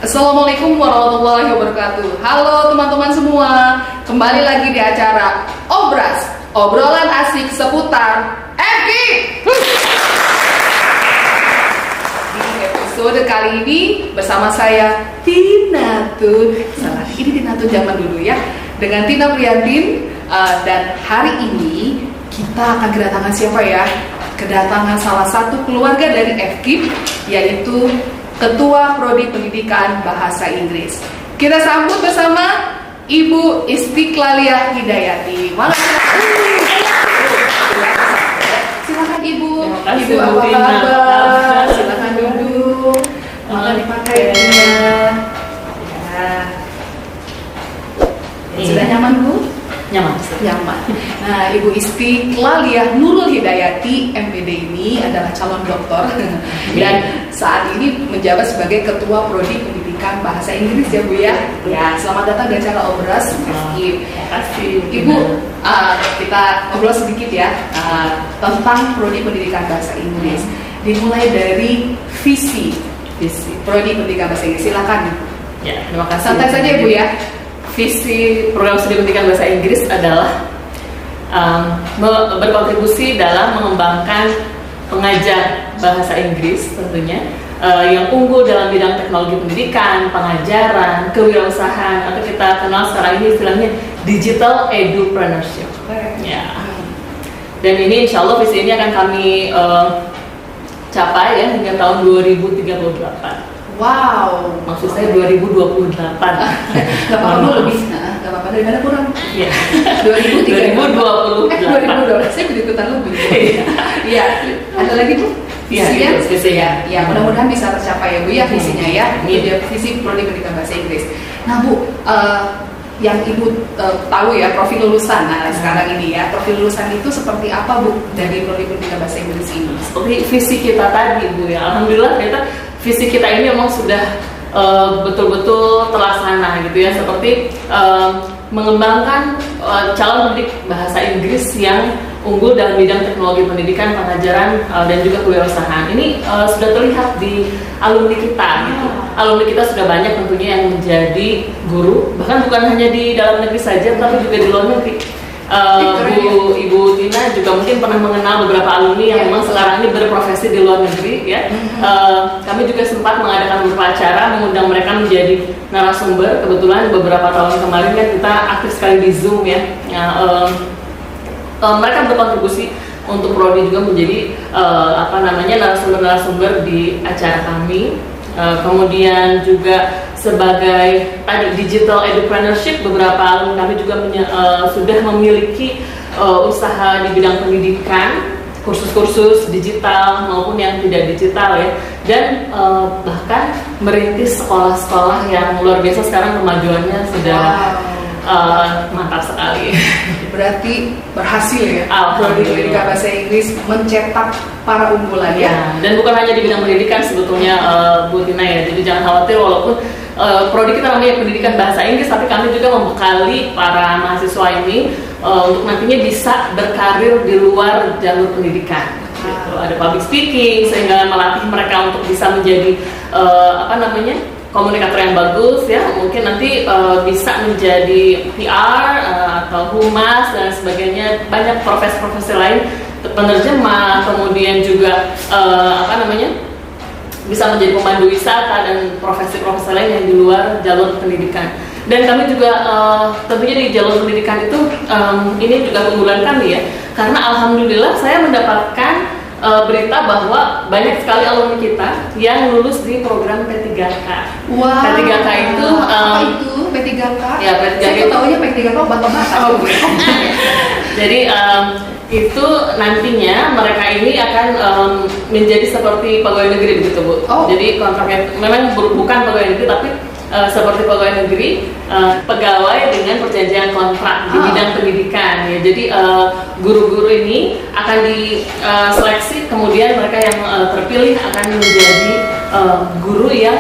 Assalamualaikum warahmatullahi wabarakatuh. Halo teman-teman semua, kembali lagi di acara Obras, obrolan asik seputar FKIP. Di episode kali ini bersama saya Tina Tun. Ini Tina Tun zaman dulu ya, dengan Tina Priyantin. Dan hari ini kita akan kedatangan siapa ya? Kedatangan salah satu keluarga dari FKIP, yaitu Ketua Prodi Pendidikan Bahasa Inggris. Kita sambut bersama Ibu Istiqlaliyah Hidayati. Silakan Ibu. Ibu apa kabar? Silakan duduk. Makan dipakai. Sudah nyaman Bu? Nyaman. Nah, Ibu Istiqlaliyah Nurul Hidayati MPD ini adalah calon doktor dan saat ini menjabat sebagai Ketua Prodi Pendidikan Bahasa Inggris ya Bu ya. Ya, selamat datang di acara Obras FKIP. Terima kasih Ibu. Kita ngobrol sedikit ya tentang Prodi Pendidikan Bahasa Inggris. Dimulai dari visi Prodi Pendidikan Bahasa Inggris. Silakan. Ya, terima kasih. Santai saja Ibu ya. Visi program studi pendidikan bahasa Inggris adalah berkontribusi dalam mengembangkan pengajar bahasa Inggris tentunya yang unggul dalam bidang teknologi pendidikan, pengajaran, kewirausahaan, atau kita kenal sekarang ini istilahnya digital edupreneurship. Ya. Dan ini insya Allah visi ini akan kami capai ya hingga tahun 2038. Wow, Maksud saya 2028. Gak apa-apa lebih, gak apa-apa, dari mana kurang? Iya. 2028. 2012, saya jadi ikutan lebih. Iya, ada lagi Bu? Visinya? Visinya. Ya, mudah-mudahan bisa tercapai ya Bu ya visinya ya. Itu Iya. dia visi Prodi Pendidikan Bahasa Inggris. Nah Bu, yang Ibu tahu ya profil lulusan, nah sekarang ini ya, profil lulusan itu seperti apa Bu dari Prodi Pendidikan Bahasa Inggris ini? Seperti visi kita tadi Bu ya, alhamdulillah visi kita ini memang sudah betul-betul terlaksana gitu ya, seperti mengembangkan calon pendidik bahasa Inggris yang unggul dalam bidang teknologi pendidikan, pengajaran, dan juga kewirausahaan. Ini sudah terlihat di alumni kita gitu. Alumni kita sudah banyak tentunya yang menjadi guru, bahkan bukan hanya di dalam negeri saja tapi juga di luar negeri. Ibu Tina juga mungkin pernah mengenal beberapa alumni yang memang sekarang ini berprofesi di luar negeri ya. Kami juga sempat mengadakan beberapa acara mengundang mereka menjadi narasumber. Kebetulan beberapa tahun kemarin kan kita aktif sekali di Zoom ya. Mereka berkontribusi untuk prodi juga menjadi narasumber di acara kami. Kemudian juga sebagai tadi digital edupreneurship, beberapa alumni kami juga sudah memiliki usaha di bidang pendidikan, kursus-kursus digital maupun yang tidak digital ya, dan bahkan merintis sekolah-sekolah yang luar biasa. Sekarang kemajuannya sudah mantap sekali. Berarti berhasil ya Prodi Pendidikan Bahasa Inggris mencetak para unggulan ya. Dan bukan hanya di bidang pendidikan sebetulnya Bu Tina ya. Jadi jangan khawatir, walaupun prodi kita namanya pendidikan bahasa Inggris, tapi kami juga membekali para mahasiswa ini untuk nantinya bisa berkarir di luar jalur pendidikan. Gitu. Ada public speaking sehingga melatih mereka untuk bisa menjadi komunikator yang bagus ya, mungkin nanti bisa menjadi PR atau humas dan sebagainya. Banyak profesi-profesi lain, penerjemah, kemudian juga bisa menjadi pemandu wisata dan profesi-profesi lain yang di luar jalur pendidikan. Dan kami juga tentunya di jalur pendidikan itu ini juga keunggulan kami ya, karena alhamdulillah saya mendapatkan berita bahwa banyak sekali alumni kita yang lulus di program P3K. Wow. P3K itu apa itu P3K? Ya, P3K saya tahunya P3K obat-obatan. Jadi itu nantinya mereka ini akan menjadi seperti pegawai negeri begitu Bu. Jadi kontraknya memang bukan pegawai negeri tapi seperti pegawai negeri, pegawai dengan perjanjian kontrak di bidang pendidikan ya. Jadi guru-guru ini akan diseleksi, kemudian mereka yang terpilih akan menjadi guru yang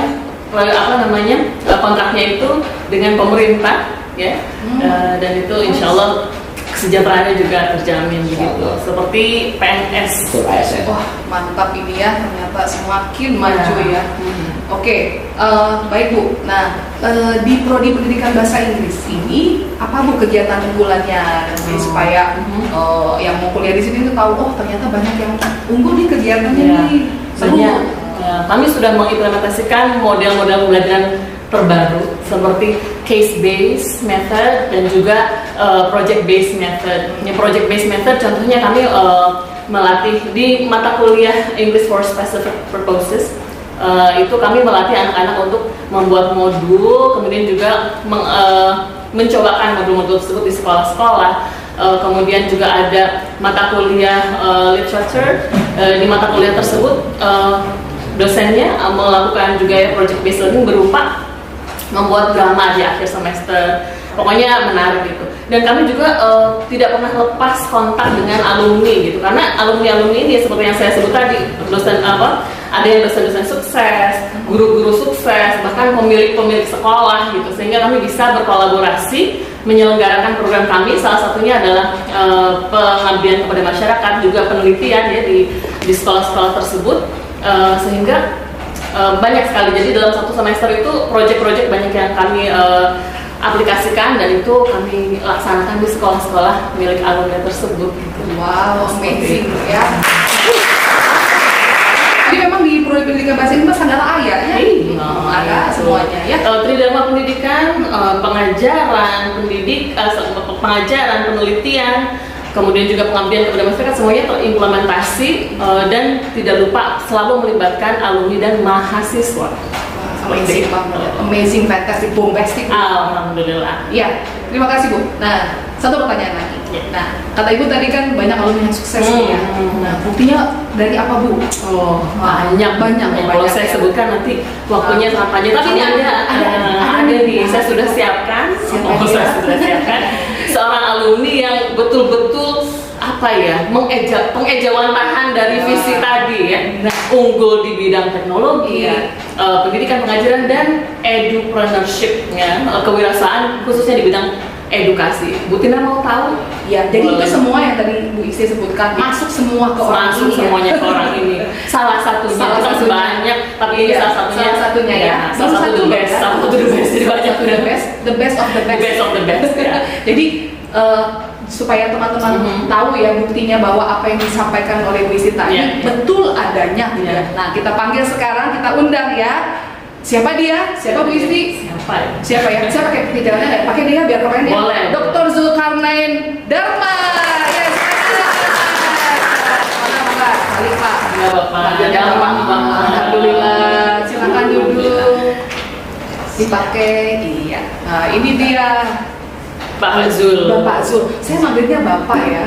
kontraknya itu dengan pemerintah ya. Dan itu insya Allah kesejahteraannya juga terjamin begitu. Allah. Seperti PNS. Betul ASN. Wah, mantap ini ya, ternyata semakin maju ya. Oke, baik Bu. Nah, di Prodi Pendidikan Bahasa Inggris ini apa Bu kegiatan unggulannya nanti supaya yang mau kuliah di sini tuh tahu, oh ternyata banyak yang unggul nih kegiatannya Ya, nih. Seru. banyak. Ya, kami sudah mengimplementasikan model-model pembelajaran terbaru seperti case-based method dan juga project-based method. Yang project-based method contohnya kami melatih di mata kuliah English for Specific Purposes. Itu kami melatih anak-anak untuk membuat modul, kemudian juga mencobakan modul-modul tersebut di sekolah-sekolah. Kemudian juga ada mata kuliah literature. Di mata kuliah tersebut dosennya melakukan juga ya project-based learning berupa membuat drama di akhir semester. Pokoknya menarik gitu. Dan kami juga tidak pernah lepas kontak dengan alumni gitu, karena alumni ini seperti yang saya sebut tadi, dosen ada yang dosen-dosen sukses, guru-guru sukses, bahkan pemilik-pemilik sekolah gitu, sehingga kami bisa berkolaborasi menyelenggarakan program kami. Salah satunya adalah pengabdian kepada masyarakat, juga penelitian ya di sekolah-sekolah tersebut, sehingga banyak sekali. Jadi dalam satu semester itu proyek-proyek banyak yang kami aplikasikan dan itu kami laksanakan di sekolah-sekolah milik alumni tersebut. Wow, amazing ya. Jadi memang di Prodi Pendidikan Bahasa Inggris sangat kaya ya. Ada semuanya ya. Tridharma pendidikan, pengajaran, pengajaran, penelitian, kemudian juga pengabdian kepada masyarakat, semuanya terimplementasi dan tidak lupa selalu melibatkan alumni dan mahasiswa. Amazing banget, amazing, fantastic, bombastic. Alhamdulillah. Iya, terima kasih Bu. Nah, satu pertanyaan lagi. Ya. Nah, kata Ibu tadi kan banyak alumni yang sukses nih ya. Nah, buktinya dari apa Bu? Oh, banyak. Kalau saya ya. sebutkan nanti waktunya sangat panjang. Tapi ini ada nih, saya sudah siapkan. Saya sudah siapkan seorang alumni yang betul-betul pengejawantahan dari visi tadi ya. Unggul di bidang teknologi, pendidikan, pengajaran dan edupreneurship-nya, kewirausahaan khususnya di bidang edukasi. Bu Tina mau tahu? Ya, jadi itu semua yang tadi Bu Isi sebutkan masuk semua ke orang ini. Semuanya ke orang ini. Salah satunya banyak, tapi ini salah satunya ya. Salah satu the best. Jadi banyak the best of the best. The best of the best ya. Jadi supaya teman-teman tahu ya buktinya bahwa apa yang disampaikan oleh Bu Isi tadi betul adanya. Nah, kita panggil sekarang, kita undang ya. Siapa dia? Siapa Bu Isi? Siapa ya? Siapa pakai jalannya nggak? Pakai dia biar keren ya. Boleh. Dr. Zulkarnain Dharma. Yes. Mana? Kali Pak. Ya Bapak. Alhamdulillah. Silakan duduk. Dipakai. Iya. Nah, ini dia. Pak Zul. Bapak Zul, saya manggilnya Bapak ya.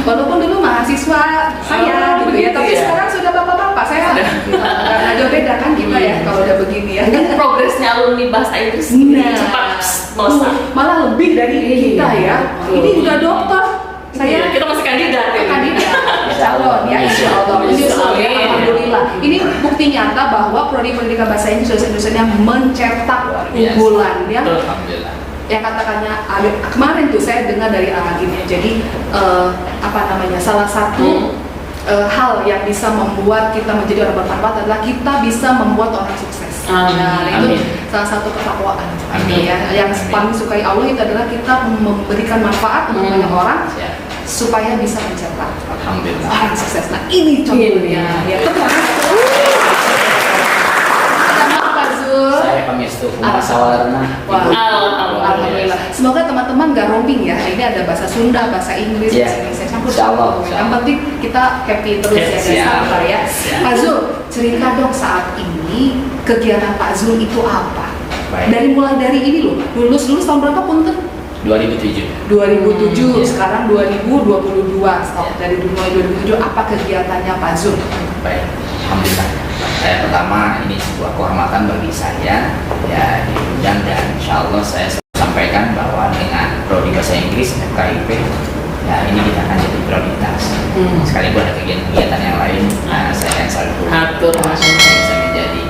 Walaupun dulu mahasiswa saya gitu ya, tapi sekarang sudah bapak-bapak. Saya nggak jauh beda kan kita ya kalau udah begini ya. Kan progresnya alumni bahasa Inggris cepat melesat. Malah lebih dari kita ya. Ini juga dokter. Saya kita masih kandidat. Calon ya, insya Allah. Alhamdulillah. Ini bukti nyata bahwa Prodi Pendidikan Bahasa Inggris dosen-dosennya mencetak unggulan ya. Alhamdulillah. Yang katakannya kemarin tuh saya dengar dari Agin ya. Jadi salah satu hal yang bisa membuat kita menjadi orang bermanfaat adalah kita bisa membuat orang sukses. Nah, itu salah satu ketakwaan. Ya, yang paling disukai Allah itu adalah kita memberikan manfaat untuk banyak orang supaya bisa mencetak orang sukses. Nah, ini contohnya. Ya, Saya Pamistu Sawarna. Alhamdulillah. Semoga teman-teman gak roaming ya. Ini ada bahasa Sunda, bahasa Inggris, bahasa Indonesia campur. Yang penting kita happy terus ya, dan sabar ya. Pak Zul, cerita dong saat ini kegiatan Pak Zul itu apa? Mulai dari ini loh. Lulus tahun berapa punten? 2007. 2007. Sekarang 2022. Dari mulai 2007 apa kegiatannya Pak Zul? Baik, alhamdulillah. Pertama ini sebuah kehormatan bagi saya ya diundang, dan insya Allah saya sampaikan bahwa dengan Prodi Bahasa Inggris FKIP ya ini kita akan jadi prioritas. Sekalipun ada kegiatan-kegiatan yang lain, saya akan selalu bisa menjadi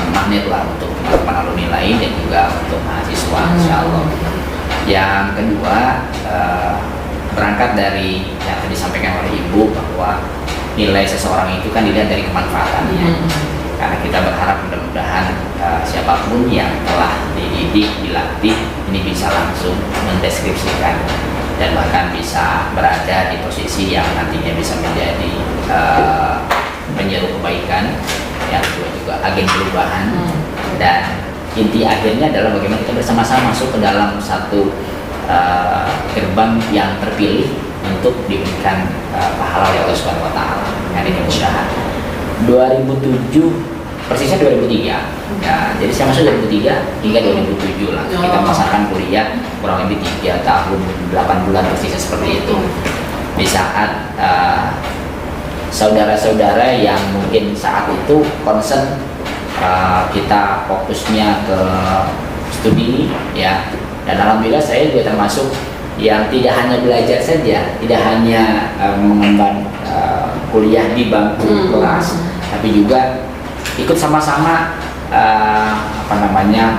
magnet lah untuk teman-teman alumni lain dan juga untuk mahasiswa insya Allah. Yang kedua, berangkat dari yang tadi disampaikan oleh Ibu bahwa nilai seseorang itu kan dilihat dari kemanfaatannya. Karena kita berharap mudah-mudahan siapapun yang telah dididik, dilatih, ini bisa langsung mendeskripsikan dan bahkan bisa berada di posisi yang nantinya bisa menjadi penyeru kebaikan, yang kedua juga agen perubahan, dan inti akhirnya adalah bagaimana kita bersama-sama masuk ke dalam satu gerbang yang terpilih untuk diberikan pahala oleh Allah Subhanahu wa taala. Ini mudah-mudahan 2007, persisnya 2003 ya, jadi saya masuk 2003 hingga 2007 lah. Kita melaksanakan kuliah kurang lebih 3 tahun 8 bulan persisnya seperti itu. Di saat saudara-saudara yang mungkin saat itu concern kita fokusnya ke studi ya, dan alhamdulillah saya juga termasuk yang tidak hanya belajar saja, tidak hanya mengemban kuliah di bangku kelas, tapi juga ikut sama-sama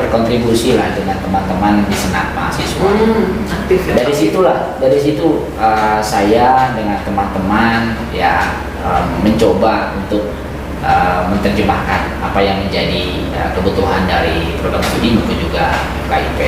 berkontribusi lah dengan teman-teman di senat mahasiswa. Aktif ya. Dari situ saya dengan teman-teman ya mencoba untuk menerjemahkan apa yang menjadi kebutuhan dari program studi maupun juga KIP,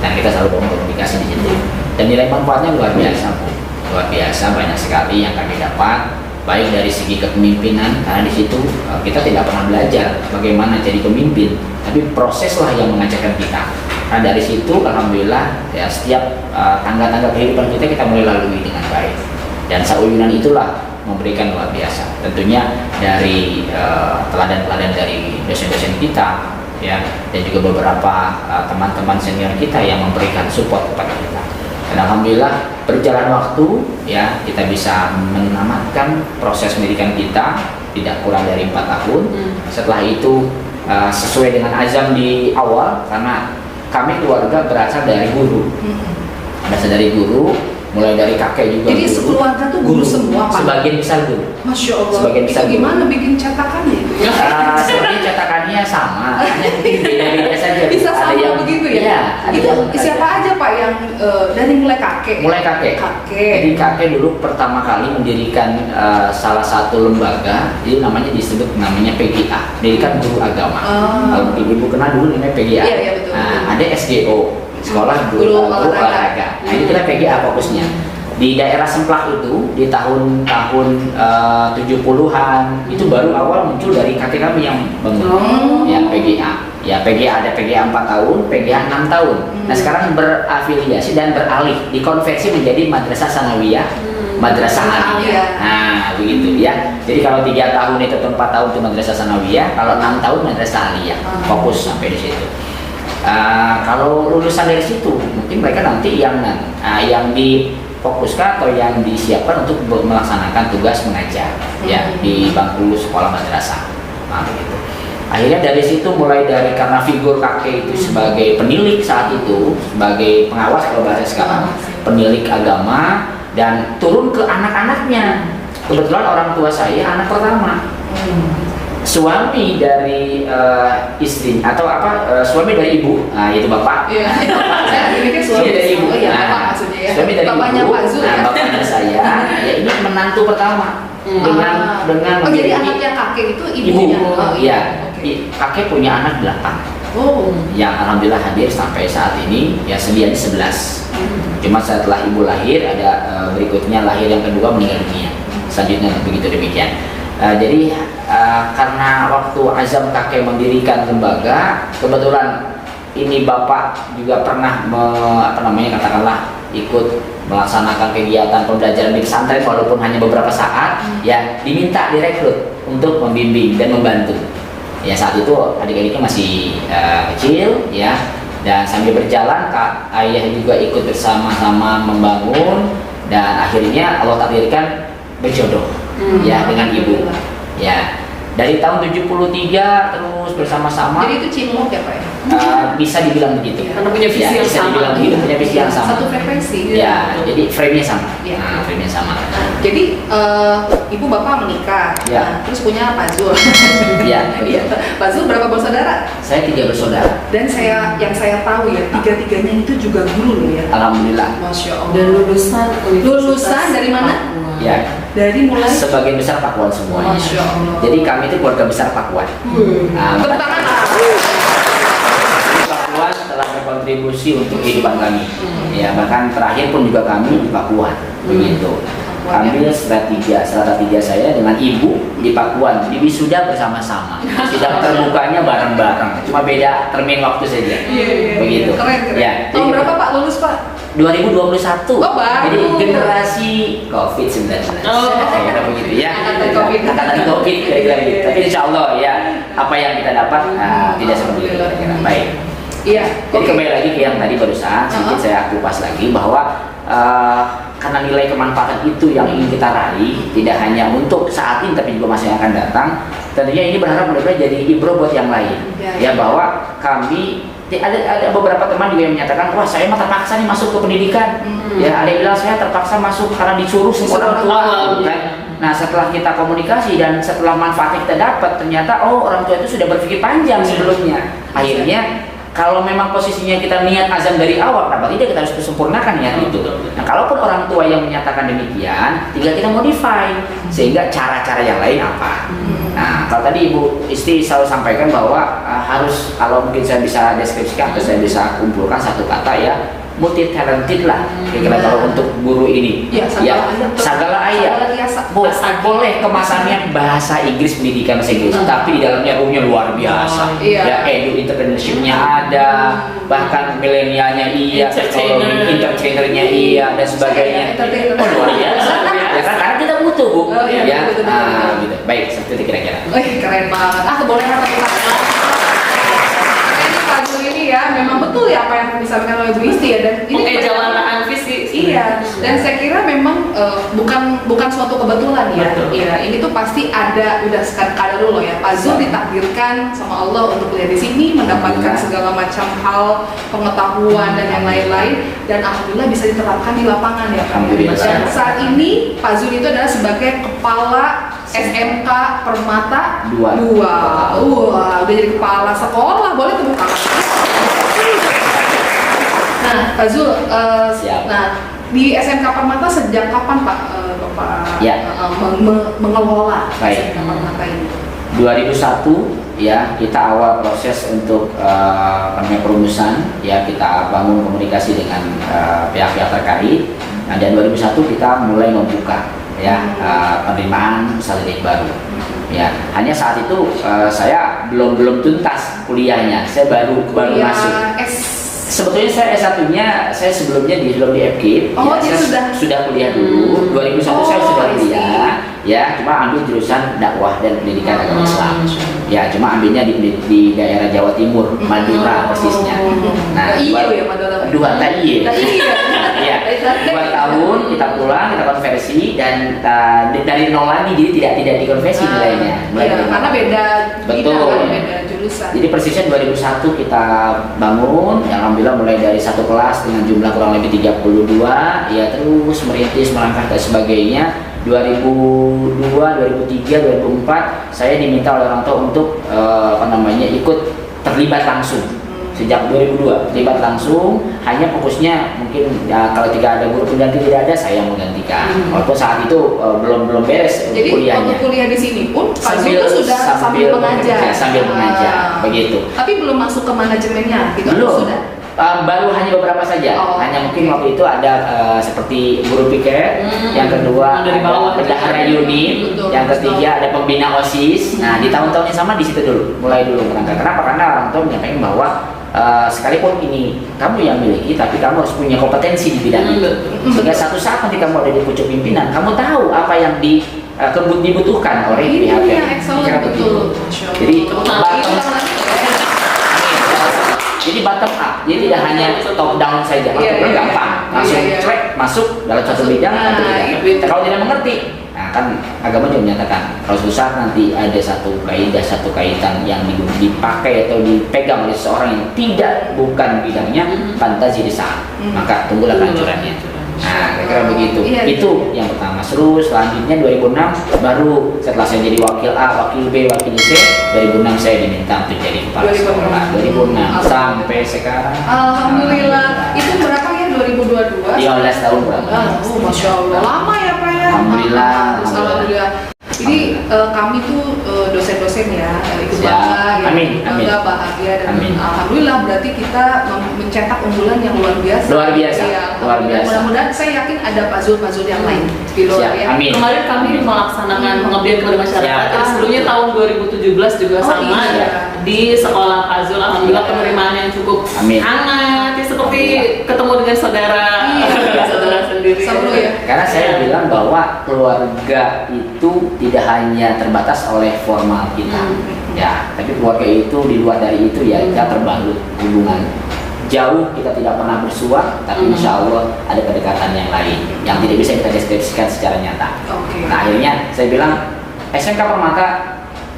dan kita selalu komunikasi di situ. Dan nilai manfaatnya luar biasa, Bu. Luar biasa, banyak sekali yang kami dapat, baik dari segi kepemimpinan, karena di situ kita tidak pernah belajar bagaimana jadi pemimpin, tapi proseslah yang mengajarkan kita. Nah dari situ alhamdulillah ya, setiap tangga-tangga kehidupan kita mulai lalui dengan baik, dan sauyunan itulah memberikan luar biasa. Tentunya dari teladan-teladan dari dosen-dosen kita ya, dan juga beberapa teman-teman senior kita yang memberikan support kepada kita. Dan alhamdulillah berjalan waktu ya, kita bisa menamatkan proses pendidikan kita tidak kurang dari 4 tahun. Setelah itu sesuai dengan azam di awal, karena kami keluarga berasal dari guru, mulai dari kakek juga. Jadi sekeluarga tuh guru semua, Pak? Sebagian besar guru. Masya Allah. Sebagian besar itu gimana bikin cetakannya itu? Sebenarnya cetakannya sama, hanya beda-beda saja. Bisa sama yang, begitu ya? Iya. Itu siapa aja Pak yang dari mulai kakek? Mulai kakek. Jadi kakek dulu pertama kali mendirikan salah satu lembaga, jadi namanya PGA, Pendidikan Guru Agama. Kalau ibu kenal dulu namanya PGA. Iya, iya betul. Ada SGO. Sekolah Guru Olahraga. Nah itu kita PGA fokusnya. Di daerah Semplak itu di tahun-tahun 70-an itu baru awal muncul dari kakek kami yang bangun ya PGA. Ya PGA ada PGA 4 tahun, PGA 6 tahun. Nah sekarang berafiliasi dan beralih, dikonversi menjadi Madrasah Sanawiyah, Madrasah Aliyah. Nah begitu ya. Jadi kalau 3 tahun itu atau 4 tahun itu Madrasah Sanawiyah, kalau 6 tahun Madrasah Aliyah. Fokus sampai di situ. Kalau lulusan dari situ mungkin mereka nanti yang difokuskan atau yang disiapkan untuk melaksanakan tugas mengajar ya di bangku sekolah madrasah. Nah, begitu. Akhirnya dari situ mulai dari karena figur kakek itu sebagai penilik saat itu, sebagai pengawas kalau bahasa sekarang, penilik agama, dan turun ke anak-anaknya. Kebetulan orang tua saya anak pertama. Suami dari istri atau suami dari ibu, yaitu bapak. Iya. Suami dari ibu. Bapak maksudnya ya. Suami dari Bapaknya ibu. Pak Zul, ya. Bapaknya saya. Ya ini menantu pertama. Dengan jadi anaknya kakek itu ibunya. Iya. Kakek punya anak 8. Yang alhamdulillah hadir sampai saat ini ya sedianya 11. Cuma setelah ibu lahir ada berikutnya lahir yang kedua meninggal dunia. Selanjutnya begitu demikian. Jadi karena waktu azam kakek mendirikan lembaga, kebetulan ini bapak juga pernah katakanlah ikut melaksanakan kegiatan pembelajaran di pesantren walaupun hanya beberapa saat, ya diminta direkrut untuk membimbing dan membantu. Ya saat itu adik-adiknya masih kecil ya, dan sambil berjalan ayah juga ikut bersama-sama membangun, dan akhirnya Allah takdirkan berjodoh. Ya dengan ibu ya dari tahun 73 terus bersama-sama. Jadi itu cinlok ya Pak ya? Bisa dibilang begitu karena punya visi yang bisa sama. Dibilang begitu, punya visi yang sama. Satu frekuensi Ya jadi frame-nya sama. Ya. Frame-nya sama. Jadi ibu bapak menikah, Ya. nah, terus punya Pak Zul. Iya. Iya. Pak Zul berapa bersaudara? Saya 3 bersaudara. Dan yang saya tahu ya, tiga-tiganya itu juga guru loh ya. Alhamdulillah. Masya Allah. Dan lulusan Lulusan dari mana? Ya. Dari mulai. Sebagian besar Pakuan semuanya. Masya Allah. Jadi kami itu keluarga besar Pakuan. Nah, Tepuk tangan lah. Pakuan telah berkontribusi untuk kehidupan kami. Ya, bahkan terakhir pun juga kami di Pakuan. Begitu. Ambil salah tiga saya dengan ibu di Pakuan, di wisuda bersama-sama. Sidang terbukanya bareng-bareng, cuma beda termin waktu saja. Begitu. Keren. Ya, Tahun jadi- berapa Pak lulus Pak? 2021. Oh, baru. Jadi generasi COVID-19. Oh. Kira-kira begitu ya. Angkatan COVID. Angkatan COVID kira-kira gitu. Tapi insya Allah ya, apa yang kita dapat tidak seperti itu kira-kira. Baik. Iya. Jadi kembali lagi ke yang tadi barusan, sedikit saya kupas lagi bahwa karena nilai kemanfaatan itu yang ingin kita raih, tidak hanya untuk saat ini tapi juga masa yang akan datang. Tentunya ini berharap benar-benar jadi ibro buat yang lain. Ya bahwa kami ada beberapa teman juga yang menyatakan, wah saya mah terpaksa nih masuk ke pendidikan. Ya ada yang bilang saya terpaksa masuk karena disuruh sama orang tua. Gitu kan. Nah setelah kita komunikasi dan setelah manfaatnya kita dapat, ternyata orang tua itu sudah berpikir panjang sebelumnya. Akhirnya kalau memang posisinya kita niat azam dari awal, kenapa tidak kita harus sempurnakan niat itu. Nah kalaupun orang tua yang menyatakan demikian, tinggal kita modify sehingga cara-cara yang lain apa. Nah kalau tadi Ibu Isti selalu sampaikan bahwa harus, kalau mungkin saya bisa deskripsikan atau saya bisa kumpulkan satu kata ya, multi talented lah kira-kira kalau untuk guru ini. Ya, segala ayat. Boleh kemasannya bahasa Inggris, pendidikan bahasa Inggris, tapi di dalamnya ruhnya luar biasa. Ya edu entrepreneurship-nya ada, bahkan milenialnya iya, teknologi entertainernya iya dan sebagainya. Oh luar biasa. Ya kan karena kita butuh Bu. Ya. Gitu. Baik, seperti itu kira-kira. Keren banget. Boleh apa kita? Ini ya, memang betul ya apa yang disampaikan oleh Bu Isti ya, dan ini jalan visi. Iya, dan saya kira memang bukan suatu kebetulan ya. Iya, ini tuh pasti ada udah kadar dulu ya. Pak Zul ditakdirkan sama Allah untuk kuliah di sini, mendapatkan segala macam hal, pengetahuan dan yang lain-lain, dan alhamdulillah bisa diterapkan di lapangan ya. Dan saat ini Pak Zul itu adalah sebagai kepala SMK Permata 2. Wah, udah jadi kepala sekolah, boleh tepuk tangan. Nah, Pak Zul, nah di SMK Permata sejak kapan Pak Bapak mengelola SMK Permata ini? 2001 ya kita awal proses untuk perumusan ya, kita bangun komunikasi dengan pihak-pihak terkait. Nah, dan 2001 kita mulai membuka ya penerimaan salary baru. Ya, hanya saat itu saya belum tuntas kuliahnya, saya baru masuk. Sebetulnya saya S1-nya saya sebelumnya di FKIP. Saya sudah kuliah dulu. 2001 saya sudah kuliah. Ya, cuma ambil jurusan dakwah dan pendidikan agama Islam. Ya, cuma ambilnya di daerah Jawa Timur, Madura persisnya. Nah, dua Iya, 2 tahun kita pulang, kita konversi dan dari nol lagi, jadi tidak dikonversi nilainya. Karena beda bidang, beda jurusan. Jadi persisnya 2001 kita bangun, alhamdulillah mulai dari satu kelas dengan jumlah kurang lebih 32, ya terus merintis, melangkah dan sebagainya. 2002, 2003, 2004 saya diminta oleh orang tua untuk ikut terlibat langsung. Sejak 2002 terlibat langsung, hanya fokusnya mungkin ya, kalau tidak ada guru pengganti tidak ada, saya menggantikan. Walaupun saat itu belum beres kuliahnya. Jadi waktu kuliah di sini pun Pak Zul itu sudah sambil mengajar. Sambil mengajar, begitu. Tapi belum masuk ke manajemennya, gitu? Belum. Sudah? Baru hanya beberapa saja. Hanya mungkin waktu itu ada seperti guru piket, yang kedua dari bawah, bendahara unit, yang ketiga ada pembina OSIS. Nah, di tahun-tahun yang sama di situ dulu, mulai dulu merangkak. Kenapa? Karena orang tua menyampaikan bahwa sekalipun ini kamu yang miliki, tapi kamu harus punya kompetensi di bidang itu. Sehingga satu saat nanti kamu ada di pucuk pimpinan, kamu tahu apa yang dibutuhkan oleh pihak-pihak. Betul. Jadi Jadi bottom up, jadi tidak hanya top down saja, gampang, langsung cuek masuk dalam satu bidang. Kalau tidak mengerti, nah kan agama juga menyatakan kalau susah nanti ada satu kaidah, satu kaitan yang dipakai atau dipegang oleh seseorang yang bukan bidangnya, fantasi desa, maka tunggulah kehancurannya. Nah, kira-kira begitu. Iya, Itu yang pertama. Terus selanjutnya 2006 baru setelah saya jadi wakil A, wakil B, wakil C, 2006 saya diminta untuk jadi kepala 2006. sekolah. 2006 sampai sekarang. Alhamdulillah. Itu berapa ya 2022? 15 tahun berapa? Oh, Masya Allah. Lama ya Pak ya? Alhamdulillah. Alhamdulillah. Jadi kami tuh dosen-dosen ya, ikut Siap. bangga, ya, Amin, amin. bangga, bahagia dan Amin. alhamdulillah berarti kita mencetak unggulan yang luar biasa. Luar biasa, Ya, luar biasa. Mudah-mudahan saya yakin ada puzzle-puzzle yang lain di luar Siap, ya. amin. Kemarin kami melaksanakan pengabdian kepada masyarakat Siap. yang sebelumnya tahun 2017 juga Oh, sama iya. di sekolah Fazul. Alhamdulillah Iya. penerimaan yang cukup Amin. hangat, ya, seperti ketemu dengan saudara, Iya. saudara sendiri. Seru ya. Karena saya bilang bahwa keluarga itu tidak hanya terbatas oleh formal kita, ya, tapi keluarga itu di luar dari itu ya kita terbalut hubungan jauh, kita tidak pernah bersua, tapi insya Allah ada kedekatan yang lain yang tidak bisa kita deskripsikan secara nyata. Oke. Nah akhirnya saya bilang SMK Permata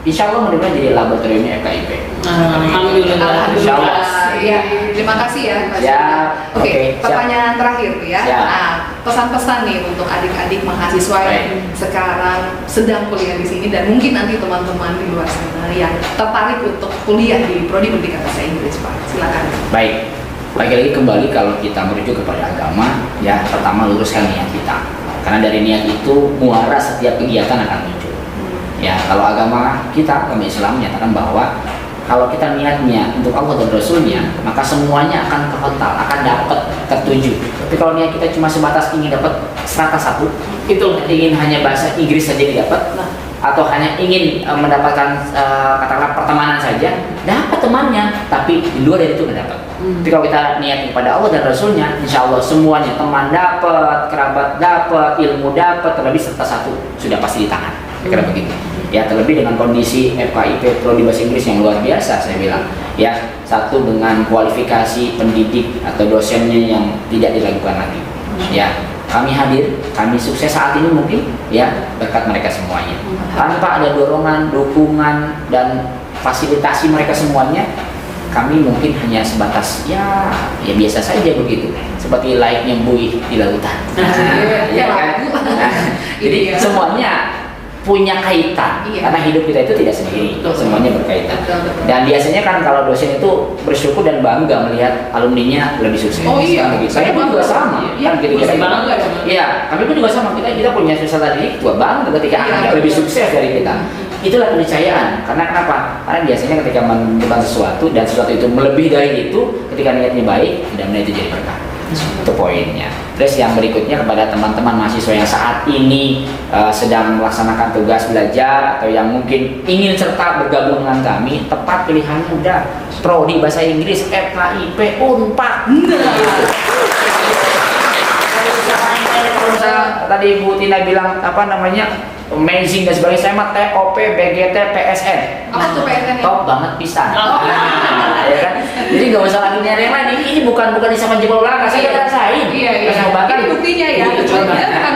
insya Allah mudah-mudahan jadi laboratoriumnya FKIP. Alhamdulillah. Insya Allah. Ya, terima kasih ya Pak Ya, Oke, oke, siap. pertanyaan terakhir ya. Siap. Nah, pesan-pesan nih untuk adik-adik mahasiswa yang Baik. sekarang sedang kuliah di sini dan mungkin nanti teman-teman di luar sana yang tertarik untuk kuliah di Prodi Pendidikan Bahasa Inggris, Pak. Silakan. Baik, lagi-lagi kembali kalau kita merujuk kepada agama, ya pertama luruskan niat kita. Karena dari niat itu muara setiap kegiatan akan muncul. Ya, kalau agama kita, agama Islam menyatakan bahwa kalau kita niatnya untuk Allah dan Rasulnya, maka semuanya akan total, akan dapat tertuju. Tapi kalau niat kita cuma sebatas ingin dapat strata 1, itu ingin hanya bahasa Inggris saja didapat, atau hanya ingin mendapatkan katakanlah pertemanan saja, dapat temannya, tapi di luar dari itu nggak dapat. Tapi kalau kita niat kepada Allah dan Rasulnya, insya Allah semuanya, teman dapat, kerabat dapat, ilmu dapat, terlebih serta 1 sudah pasti di tangan. Kira begitu. Ya, terlebih dengan kondisi FKIP Prodi Bahasa Inggris yang luar biasa, saya bilang. Ya, 1 dengan kualifikasi pendidik atau dosennya yang tidak diragukan lagi. Ya, kami hadir, kami sukses saat ini mungkin ya berkat mereka semuanya. Tanpa ada dorongan, dukungan dan fasilitasi mereka semuanya, kami mungkin hanya sebatas ya biasa saja begitu, seperti layaknya buih di lautan. Ya kan? Nah, jadi semuanya punya kaitan, Iya. karena hidup kita itu tidak sendiri, Betul. semuanya berkaitan. Betul. Dan biasanya kan kalau dosen itu bersyukur dan bangga melihat alumninya lebih sukses. Oh iya. Kan begitu. Saya pun juga sama, Iya, kan gitu pasti kira bangga ya. Iya, kami pun juga sama, kita punya peserta didik tua bangga ketika Iya, anaknya betul. lebih sukses dari kita. Itulah keniscayaan. Karena kenapa? Karena biasanya ketika mencoba sesuatu dan sesuatu itu melebihi dari itu, ketika niatnya baik, mudah-mudahan itu jadi berkah. Itu poinnya. Terus yang berikutnya kepada teman-teman mahasiswa yang saat ini sedang melaksanakan tugas belajar atau yang mungkin ingin serta bergabung dengan kami, tepat pilihannya udah Prodi Bahasa Inggris FKIP Unpad. Tadi Bu Tina bilang apa namanya amazing dan sebagainya, saya mah TOP BGT PSN. Apa tuh PSN? Top banget pisan. Oh. Ya kan? Jadi nggak usah lagi nyari yang lain. Ini bukan sama jempol belakang, saya udah rasain. Iya. Pas obatkan. Ini buktinya ya.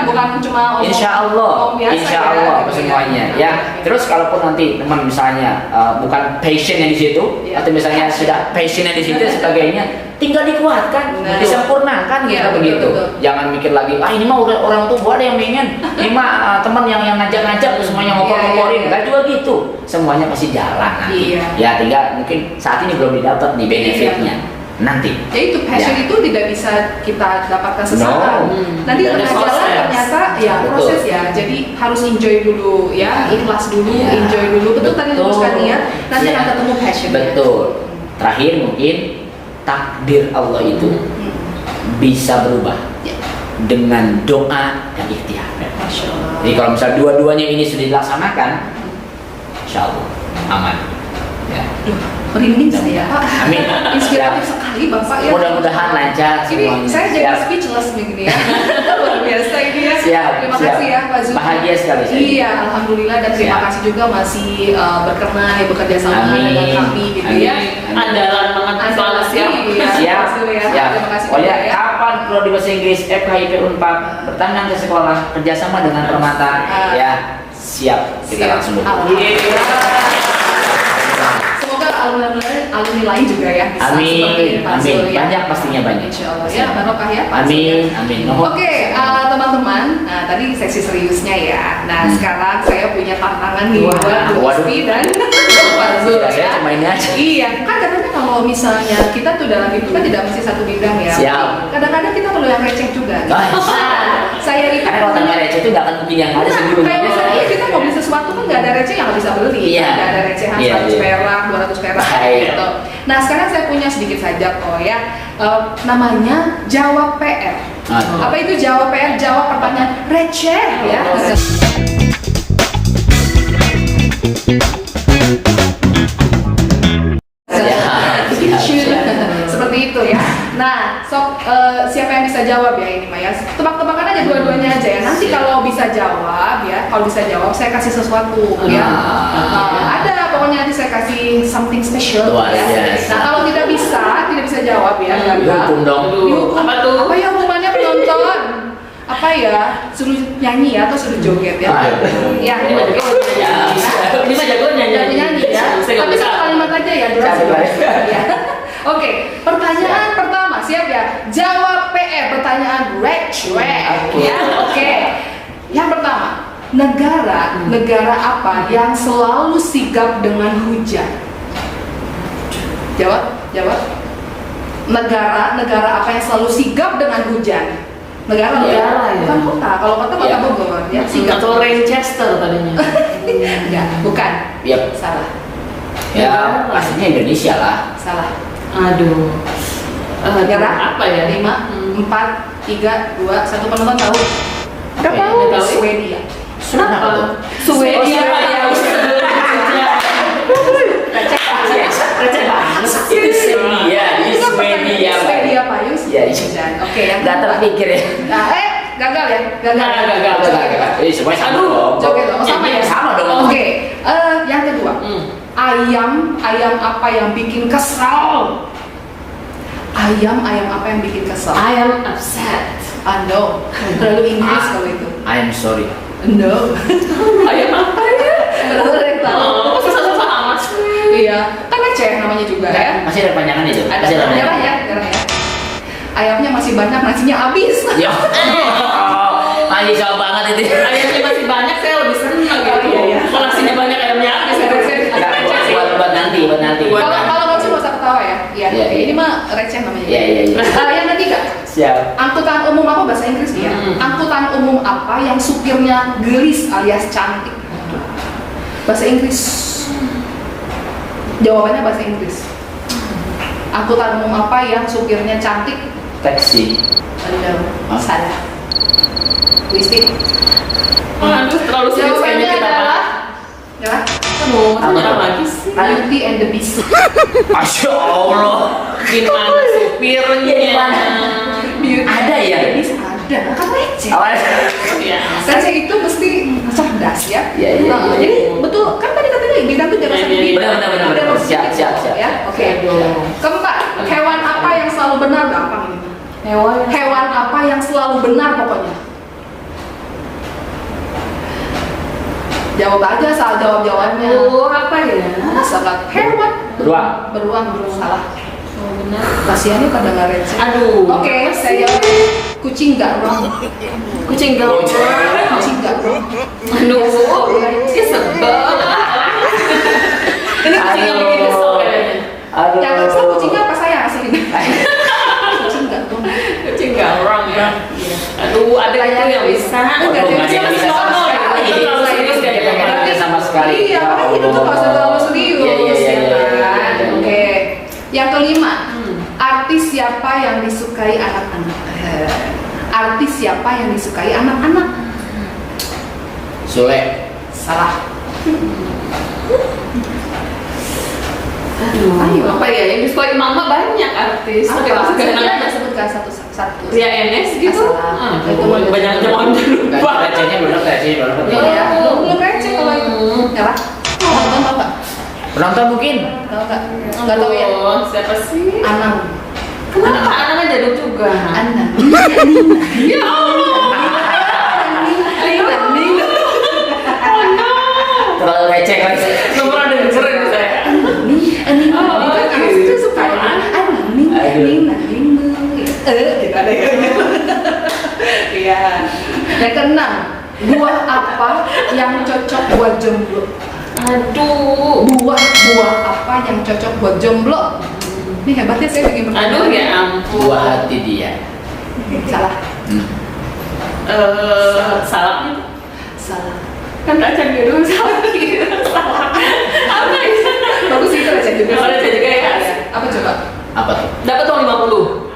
Bukan cuma omong. Insya Allah, omong biasa insya ya, Allah gitu semuanya. Ya, terus kalaupun nanti teman misalnya bukan passionnya di situ, Iya. atau misalnya sudah passionnya di situ dan sebagainya, tinggal dikuatkan, Benar. disempurnakan Iya, gitu betul, begitu. betul. Jangan mikir lagi, ini mah udah orang tua gua ada yang pengen, ini mah teman yang ngajak-ngajak semuanya ngopor-ngoporin, Iya. nggak juga gitu. Semuanya pasti jalan nanti. Iya. Ya, tinggal mungkin saat ini belum didapat nih benefitnya. Nanti. Ya itu passion Ya. itu tidak bisa kita dapatkan sesaat. No. Nanti Dan tengah jalan proses. ternyata ya Betul. proses ya. Jadi harus enjoy dulu ya, ikhlas dulu, Ya. enjoy dulu. Betul tadi Betul. luruskan niat, nanti Ya. akan ketemu passion. Betul. Terakhir mungkin takdir Allah itu bisa berubah Ya. dengan doa dan ikhtiar. Masya Allah. Jadi kalau misal dua-duanya ini sudah dilaksanakan, insya Allah aman. Ya. Merinding saya Pak. Amin. Inspiratif sekali Bapak ya. Mudah-mudahan lancar Ini semuanya. saya jadi Siap. speechless begini ya. Luar biasa ini ya. Siap, Terima siap. kasih ya Pak Zulkifli. Bahagia sekali saya. Iya, alhamdulillah dan terima Siap. kasih juga masih berkenan ya bekerja sama Amin. dengan kami gitu Amin. ya. Andalan banget selalu siap. Iya, Siap, ya. siap. Terima kasih Oh juga ya, ya. kapan Prodi Bahasa Inggris FKIP Unpad bertandang ke sekolah kerjasama dengan Permata? Ya, siap. Kita Siap. langsung dulu. Alhamdulillah. Semoga alumni nilai juga ya bisa seperti Amin, Pak amin. Zul ya. Banyak pastinya banyak. Insya Allah ya, barokah ya Pak Zul ya. Amin, amin. Oke, teman-teman, nah tadi sesi seriusnya ya. Nah sekarang saya punya tantangan nih Wah, buat Bu waduh. Isti dan Pak Zul Saya ya. cuma ini aja. Iya, kan katanya kalau misalnya kita tuh dalam hidup kan tidak mesti satu bidang ya. Siap. Kadang-kadang kita perlu yang receh juga. Gitu. Ah. Nah, saya itu Karena kalau tanpa receh itu nggak akan mungkin yang ada Nah, sebelumnya. kayak misalnya kita mau beli sesuatu kan nggak ada receh yang nggak bisa beli. Iya. Nggak ada recehan Iya, 100 iya. perak, 200 perak Baik. gitu. Nah sekarang saya punya sedikit saja kok ya. Namanya jawab PR. Aduh. Apa itu jawab PR? Jawab pertanyaan receh ya. Seperti itu ya. Nah, siapa yang bisa jawab ya ini Maya? Tebak-tebakan aja dua-duanya aja ya. Nanti kalau bisa jawab ya, kalau bisa jawab saya kasih sesuatu ya. Ada pokoknya nanti saya kasih something special Luar ya. biasa. Nah, kalau tidak bisa jawab ya, gagal. Dihukum dong. Dihukum. Apa tuh? Apa ya hukumannya penonton? Apa ya? Suruh nyanyi ya atau suruh joget ya? Aduh. Ya, Ini mah jago. Ya. Ini mah jago nyanyi. nyanyi ya. Saya nggak Tapi bisa. satu kalimat aja ya, durasi. Ya. Oke, pertanyaan pertama siap ya? Jawab PR pertanyaan receh ya. Oke. Yang pertama, negara apa yang selalu sigap dengan hujan? Jawab. Negara apa yang selalu sigap dengan hujan? Negara Negara, ya. bukan kota. Kalau kota Iya. Bogor ya. Sigap. Atau Manchester tadinya. Enggak, bukan. Yap. Salah. Ya, pastinya Indonesia lah. Salah. Aduh. Nyerah? Apa ya? 5, 4, 3, 2, 1. Penonton tahu? Nggak tahu. Nggak tahu. Swedia. Kenapa tuh? Swedia Oh, ya. Receh banget. Itu Swedia, di Swedia. Swedia payung. Iya, iya. Dan oke, yang Nggak kedua. terpikir ya. Nah, gagal ya? Gagal. Gagal. Joget ya? Ini semuanya sama Aduh, dong. Joget dong. Sama ya? Sama dong. Oke. Yang kedua. Ayam apa yang bikin kesel? Ayam apa yang bikin kesel? I am upset. No. Terlalu Inggris kalau itu. I'm sorry. No. Ayam apa ya? Terlalu yang tahu. Oh, susah-susah amat sih. Iya, kan receh namanya juga ya. Masih ada panjangan itu. Ada Masih nyerah panjangan. ya. Ayamnya masih banyak, nasinya habis. Ya. Masih jauh banget itu. Ayamnya masih banyak, saya lebih senang gitu. Iya. Kalau nasinya banyak ayamnya habis. Buat nanti. Kalau nggak usah nggak usah ketawa ya. Iya. Iya, iya. Ini mah receh namanya. Iya. Yang ketiga, Siap. angkutan umum apa bahasa Inggris dia? Angkutan umum apa yang supirnya gelis alias cantik? Bahasa Inggris. Jawabannya bahasa Inggris. Angkutan umum apa yang supirnya cantik? Taksi. No, salah. Wisti. Aduh, terlalu serius kayaknya Jawabannya kita. adalah ya. Mau nyerah lagi sih. Beauty and the Beast. Masya Allah. Gimana supirnya? Beauty Ada ya? and the Beast ada. Kan receh. Iya. Receh itu mesti cerdas ya. Iya. Nah, jadi betul kan tadi katanya bidang itu jangan satu Iya, bidang. benar. Ada harus Siap. sedikit, ya. Oke. Aduh. Keempat, hewan apa yang selalu benar? Gampang ini. Hewan apa yang selalu benar pokoknya? Jawab aja, salah jawab jawabannya. Apa ya? Salah. Hewan. Beruang. Salah. Oh, benar. Kasihannya pada nggak receh. Aduh. Oke, saya jawab. Kucing nggak wrong. Kucing gaul. Kucing nggak wrong. Aduh. Dia sebel. Ini kucing yang bikin kesel kayaknya. Yang kesel kucingnya apa saya aslinya? Kucing nggak wrong. Kucing gak orang ya. Aduh, ada itu yang bisa. Enggak ada yang bisa sama sekali. Itu terlalu serius kan kita Nggak ada sama sekali. Iya, makanya hidup tuh nggak usah terlalu serius. Iya. Ya kan? Oke. Yang kelima, artis siapa yang disukai anak-anak? Artis siapa yang disukai anak-anak? Sule. Salah. Aduh, Ayo. apa ya? Yang disukai mama banyak artis. Tapi masuk ke Saya anak. ada sebutkan satu. Ria NS gitu. Salah. Itu Banyak jangan lupa. Recehnya belum. Iya, belum receh kalau itu. Nyala. Nonton tau nggak? Penonton mungkin. Tahu nggak? Nggak tahu ya. Oh, siapa sih? Anang. Kenapa anaknya jadul juga? Anang. Ya Allah. Nina. Terlalu receh lagi. Nomor ada dengerin saya. Nina. Itu kan artis Iya. Yang keenam, buah apa yang cocok buat jomblo? Aduh. Buah apa yang cocok buat jomblo? Ini hebatnya saya bikin pertanyaan. Aduh ya ampun. Buah hati dia. Salah. Salah gitu. Salah. Kan Raja dulu salah gitu. Salah. Apa ya? Bagus itu aja juga. Oh, Raja juga ya. Apa coba? Apa tuh? Dapat uang 50.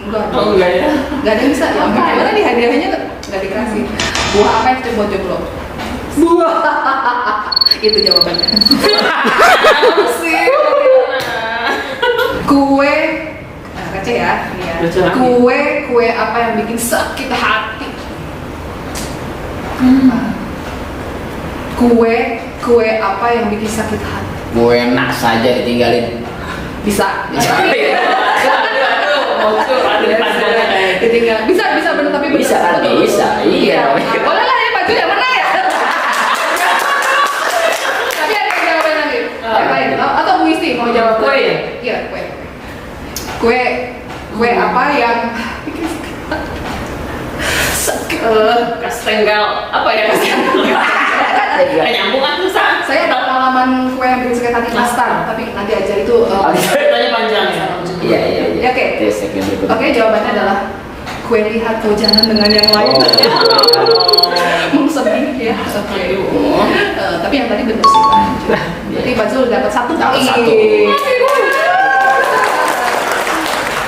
Enggak. Oh enggak ya. Enggak ada yang bisa. Ya, Apa ya? gimana nih hadiahnya enggak dikasih. Buah apa yang cocok buat jomblo? Buah. Itu jawabannya. Apa sih? Kue. Nah, kece ya. Ini ya. Lucu lagi. Kue apa yang bikin sakit hati? Kue apa yang bikin sakit hati? Gue enak saja ditinggalin. Bisa. Aduh. Bisa bener tapi bener. Bisa kan? Betul. Bisa, iya. Nah, boleh lah ya Pak Jul yang mana ya? Tapi ada yang jawabin lagi. Yang lain atau Bu Isti mau jawab? Kue ya? Iya, kue apa yang sakit? Kastengel apa ya? Kayak nyambung kan susah. Saya ada pengalaman kue yang bikin sakit hati nastar, tapi nanti aja itu. Ceritanya panjang ya. Iya. Ya, oke. Tes segmen berikutnya. Oke, jawabannya adalah kue lihat kau jalan dengan yang lain. Sedih ya. Oke. Tapi yang tadi benar sih. Jadi Pak Zul dapat 1 poin. Dapat 1.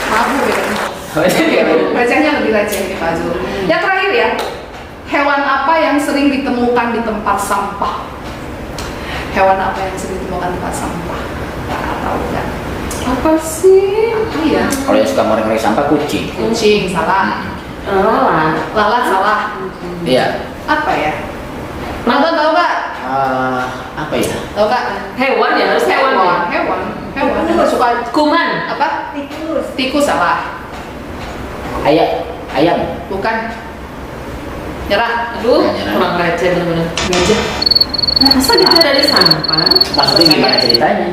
Mabuk ya. Recehnya lebih receh nih Pak Zul. Yang terakhir ya. Hewan apa yang sering ditemukan di tempat sampah? Hewan apa yang sering ditemukan di tempat sampah? Nggak tahu kan? Apa sih? Iya. Kalau yang suka ngorek-ngorek sampah kucing. Kucing salah. Lalat salah. Iya. Apa ya? Nonton tahu nggak? Apa ya? Tahu nggak? Hewan ya, harus hewan ya. Hewan. Yang suka Kuman. apa? Tikus salah. Ayam. Bukan. Nyerah. Aduh, Nyerah. kurang receh bener-bener. Gajah. Masa gitu dari sampah? Maksudnya gimana ceritanya?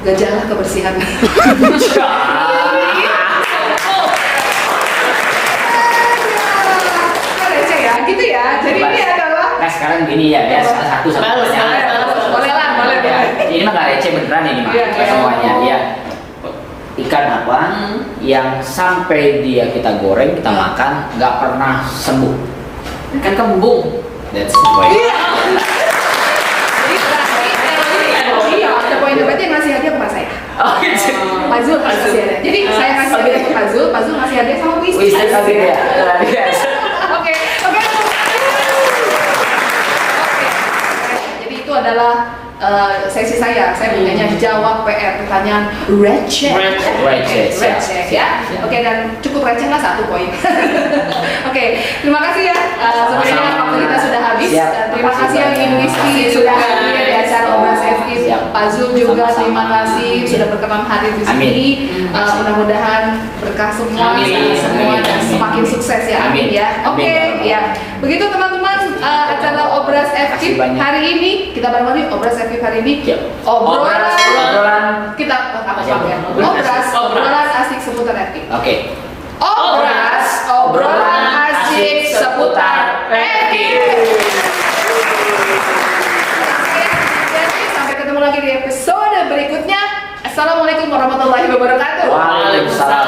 Gajah lah kebersihan. Receh ya, gitu ya. Jadi ini adalah Nah sekarang gini ya, biar salah satu sama Balas, pertanyaan. balas. boleh lah, boleh. Ya, ini mah gak receh beneran ini mah, Iya, iya. semuanya. Ya. Ikan apa yang sampai dia kita goreng, kita makan, nggak pernah sembuh? Ikan kembung. That's why. Iya, ada poin debatnya yang ngasih hadiah ke saya. Oh, gitu. Pak Zul kasih hadiah. Jadi saya kasih hadiah ke Pak Zul ngasih hadiah sama Wis. Wis tapi ya, luar biasa. Oke. Jadi itu adalah sesi saya punyanya jawab PR pertanyaan receh. Receh, Ya. Oke, dan cukup receh lah 1 poin. Oke, terima kasih ya. Sebenarnya waktu kita sudah habis. Siap. Terima kasih yang Ibu Isti sudah hadir di acara Obras FI. Siap. Pak Zul juga Sama-sama. terima kasih sudah berkenan hadir di Amin. sini. Mudah-mudahan berkah semua Amin. semua dan Amin. semakin sukses ya. Amin Amin. ya. Oke, Amin. ya. Begitu teman-teman acara Obras FI Kasih banyak. hari ini kita bareng-bareng Obras FI hari ini. Siap. Obrolan kita apa ya? Obrolan asik seputar FI. Oke. Obrolan asik seputar FI. Jadi sampai ketemu lagi di episode berikutnya. Assalamualaikum warahmatullahi wabarakatuh. Waalaikumsalam.